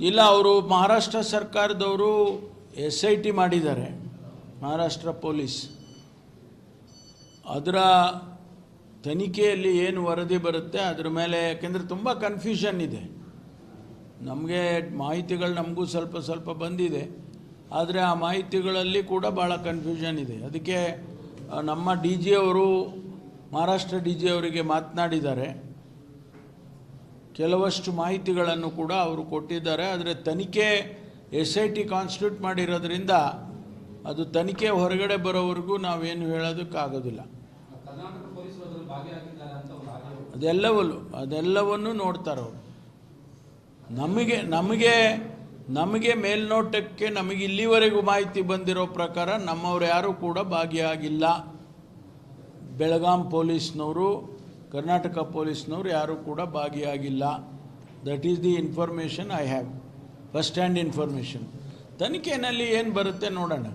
ಇಲ್ಲ, ಅವರು ಮಹಾರಾಷ್ಟ್ರ ಸರ್ಕಾರದವರು SIT ಮಾಡಿದ್ದಾರೆ, ಮಹಾರಾಷ್ಟ್ರ ಪೊಲೀಸ್. ಅದರ ತನಿಖೆಯಲ್ಲಿ ಏನು ವರದಿ ಬರುತ್ತೆ ಅದರ ಮೇಲೆ, ಯಾಕೆಂದರೆ ತುಂಬ ಕನ್ಫ್ಯೂಷನ್ ಇದೆ. ನಮಗೆ ಮಾಹಿತಿಗಳು ನಮಗೂ ಸ್ವಲ್ಪ ಬಂದಿದೆ, ಆದರೆ ಆ ಮಾಹಿತಿಗಳಲ್ಲಿ ಕೂಡ ಭಾಳ ಕನ್ಫ್ಯೂಷನ್ ಇದೆ. ಅದಕ್ಕೆ ನಮ್ಮ DG ಅವರು ಮಹಾರಾಷ್ಟ್ರ DG ಅವರಿಗೆ ಮಾತನಾಡಿದ್ದಾರೆ, ಕೆಲವಷ್ಟು ಮಾಹಿತಿಗಳನ್ನು ಕೂಡ ಅವರು ಕೊಟ್ಟಿದ್ದಾರೆ. ಆದರೆ ತನಿಖೆ SIT ಕಾನ್ಸ್ಟಿಟ್ಯೂಟ್ ಮಾಡಿರೋದ್ರಿಂದ ಅದು ತನಿಖೆ ಹೊರಗಡೆ ಬರೋವರೆಗೂ ನಾವೇನು ಹೇಳೋದಕ್ಕಾಗೋದಿಲ್ಲ. ಅದೆಲ್ಲವನ್ನು ನೋಡ್ತಾರೆ ಅವರು. ನಮಗೆ ಮೇಲ್ನೋಟಕ್ಕೆ ನಮಗೆ ಇಲ್ಲಿವರೆಗೂ ಮಾಹಿತಿ ಬಂದಿರೋ ಪ್ರಕಾರ ನಮ್ಮವರು ಯಾರೂ ಕೂಡ ಭಾಗಿಯಾಗಿಲ್ಲ. ಬೆಳಗಾಂ ಪೊಲೀಸ್ನವರು, ಕರ್ನಾಟಕ ಪೊಲೀಸ್ನವರು ಯಾರೂ ಕೂಡ ಭಾಗಿಯಾಗಿಲ್ಲ. That is the information I have, first hand information. ತನಿಖೆಯಲ್ಲಿ ಏನು ಬರುತ್ತೆ ನೋಡೋಣ.